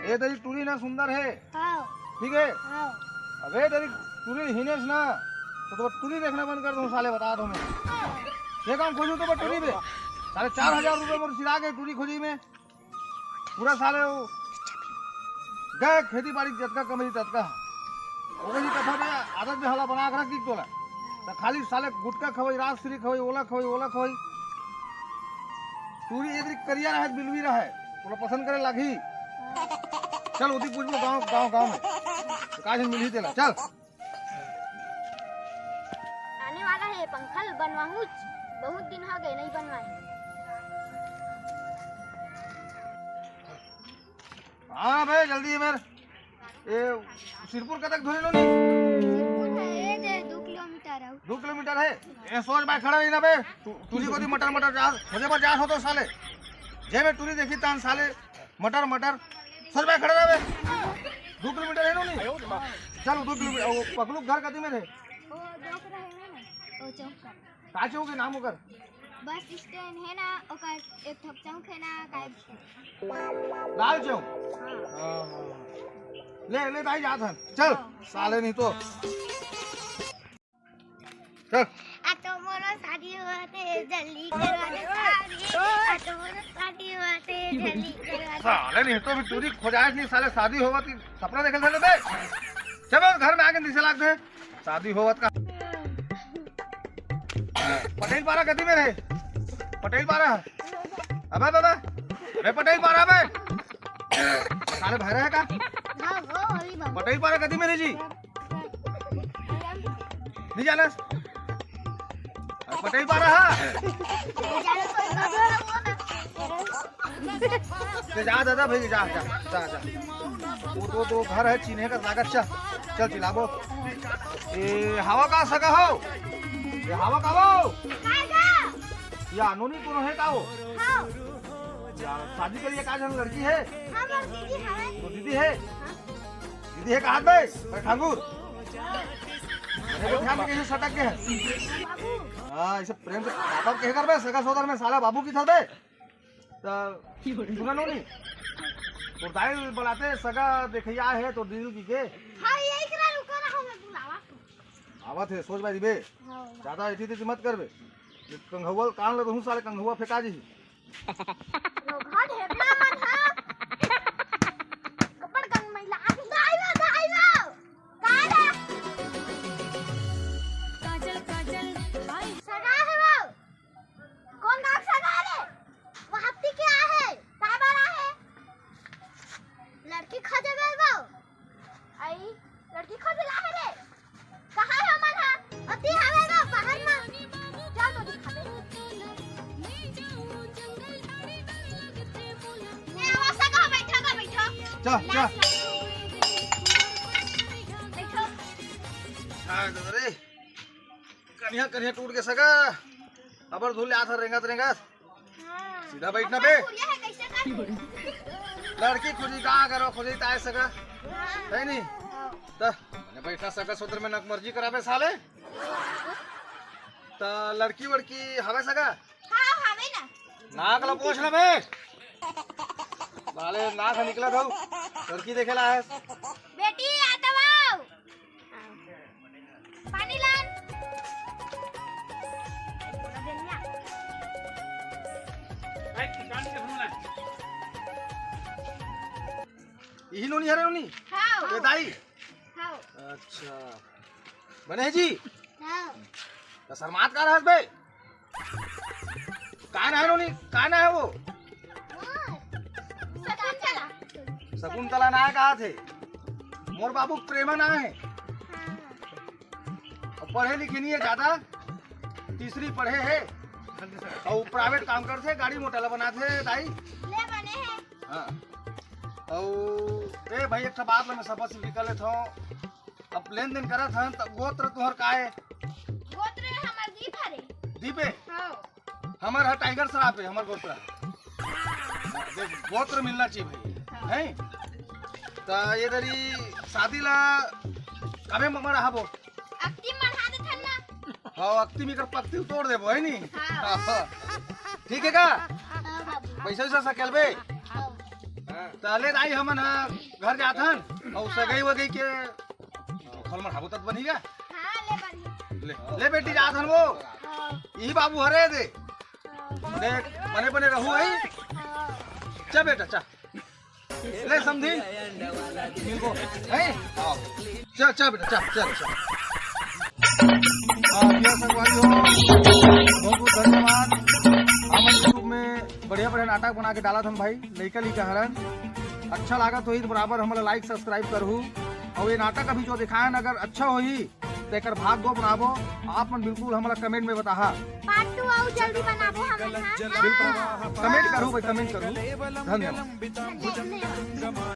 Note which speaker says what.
Speaker 1: ये तेरी टूरी ना सुंदर है,
Speaker 2: हाँ
Speaker 1: ठीक है।
Speaker 2: हाँ
Speaker 1: अबे तेरी टूरी हिनेस ना तो टूरी देखना बंद कर दूँ साले, बता दो मैं ये काम खोजूँ तो टूरी पे 4,500 रुपये मोर सिरा के टूरी खोजी में पूरा साले वो गए खेती बाड़ी जतका कमरी ततका वही कथा में आदत में हला बना कर रख दी तोला तो खाली साले गुटका खवई रात श्री खवई ओला खवई टूरी एक करिया रहे बिलवी रहे तोला पसंद करे लगी। चल उदी पूछ लो गाँव में तो काज मिली तेला चल।
Speaker 2: आने वाला है पंखल बनवाऊं, बहुत दिन हो गए नहीं बनवाए।
Speaker 1: हाँ भाई जल्दी मेरे ये सिरपुर कतक धोने लो नहीं 2 किलोमीटर है। ये सोच भाई खड़ा ही ना बे तुझी को दी मटर जा मुझे पर जा हो तो साले जे मैं टूरी देखी तान साले मटर सोच भाई खड़ा रहे बे 2 किलोमीटर है नो नहीं चल 2 किलोमीटर वो पकलू घर कती में थे
Speaker 2: वो देख रहे हैं ना, वो चौक पर
Speaker 1: का चौक के नाम होकर
Speaker 2: बस स्टैंड है ना, ओकर एक ठोक चौक है ना काय
Speaker 1: लाल चौक। ले दाई जात हन चल साले नहीं तो चल।
Speaker 2: तो मोरो शादी होते जल्दी करवा दे सारी, तो मोरो शादी होते जल्दी करवा दे।
Speaker 1: साले नहीं तो भी टूरी खोजाए नहीं साले शादी होवत की सपना देखल साले बे चलो घर में आके दिसे लाग दे शादी होवत का। पटेल पारा गति में रहे पटेल पारा अबे अबे पटेल पारा बे साले भाई रहे का
Speaker 2: हां वो होली बाबू
Speaker 1: पटेल पारा गति में रहे जी नहीं जाने पटेल पारा है जा दादा भाई जा वो तो घर है चीने का लागत चल चिलाबो ये हवा का सका हो ये हवा का हो या अनोनी कौन है का हो शादी के लिए का जन लड़की है तो दीदी है कहाँ पे ठाकुर ध्यान में कैसे सटक के है हाँ इसे प्रेम से पापा कह कर बे सगा सोदर में साला बाबू की था बे तो सुना नो नहीं तो दाई बुलाते सगा देखिया है तो दीदी की के
Speaker 2: हां यही करा रुको ना हमें बुलावा
Speaker 1: आवत है सोच भाई बे ज्यादा इठी थी मत कर बे कंघुआ कान ले साले कंघुआ फेंका जी
Speaker 2: घाट हेपना मन हां कपड़ कंग महिला दाईवा काला काजल भाई सगा है वो कौन नाम सगा रे वो हफ्ती क्या है काय बारा है लड़की खोजे बे वो आई लड़की खोजे ला है रे कहां है मन हां अति हवे वो बाहर में जा तो दिखा दे ने आवाज सगा बैठो
Speaker 1: चल
Speaker 2: बैठो
Speaker 1: अरे कन्या टूट के सगा अबर धुले आथा रेंगत सीधा बैठना बे लड़की खुदी का करो खुदी ताए सगा है नहीं तो मैंने बैठा सगा सोदर में नक मर्जी कराबे साले तो लड़की वड़की हवे सगा
Speaker 2: हां हवे ना
Speaker 1: नाक ला पूछ ले बे साले नाक निकला था लड़की देखेला है
Speaker 2: बेटी आता वाओ पानी लान
Speaker 1: यही नोनी हरे नोनी
Speaker 2: हां
Speaker 1: ये दाई
Speaker 2: हां
Speaker 1: अच्छा बने जी
Speaker 2: हां
Speaker 1: तो शर्मात का रहस बे कान है नोनी कान है वो शकुंतला ना कहा थे मोर बाबू प्रेमा ना है और पढ़े लिखे नहीं है ज्यादा तीसरी पढ़े है और प्राइवेट काम करते गाड़ी मोटला बनाते दाई
Speaker 2: ले बने हैं
Speaker 1: हाँ और ए भाई एक बात में सबसे निकले थो अब लेन देन करा था तब गोत्र तुहर का है
Speaker 2: गोत्र हमर दीप हरे
Speaker 1: दीपे
Speaker 2: हां
Speaker 1: हमर है टाइगर सराप है हमर गोत्र गोत्र मिलना चाहिए भाई हैं तो ये दरी शादी ला कबे ममरा हबो
Speaker 2: अक्ति मढ़ा दे थन्ना
Speaker 1: हाँ अक्ति में कर पत्ती तोड़ देबो है नी
Speaker 2: हाँ।
Speaker 1: ठीक है का
Speaker 2: बाबू
Speaker 1: पैसा वैसा सकेल बे
Speaker 2: हां
Speaker 1: हाँ, तले दाई हमन हा घर जाथन और सगई वगई के फल में खाबो तत बनीगा।
Speaker 2: हाँ ले बनी।
Speaker 1: ले बेटी जाथन वो
Speaker 2: हाँ
Speaker 1: ई बाबू हरे दे
Speaker 2: हाँ
Speaker 1: देख बने बने रहू आई।
Speaker 2: हाँ
Speaker 1: चा बेटा चा ले समझी इनको है आओ चा चा बेटा चा चा चा ये संगवारी हो बहुत बहुत धन्यवाद। हम यूट्यूब में बढ़िया बढ़िया नाटक बना के डाला हम भाई लइका लिका हरन अच्छा लगा तो ही बराबर हमारा लाइक सब्सक्राइब करहू और ये नाटक अभी जो दिखाएं अगर अच्छा हो ही तो एक भाग दो बनाबो आप मन बिल्कुल हमारा कमेंट में बताहा
Speaker 2: पार्ट 2 आओ जल्दी बनाबो हम।
Speaker 1: बिल्कुल कमेंट करूँ भाई कमेंट करूँ धन्यवाद।
Speaker 2: धन्यवाद।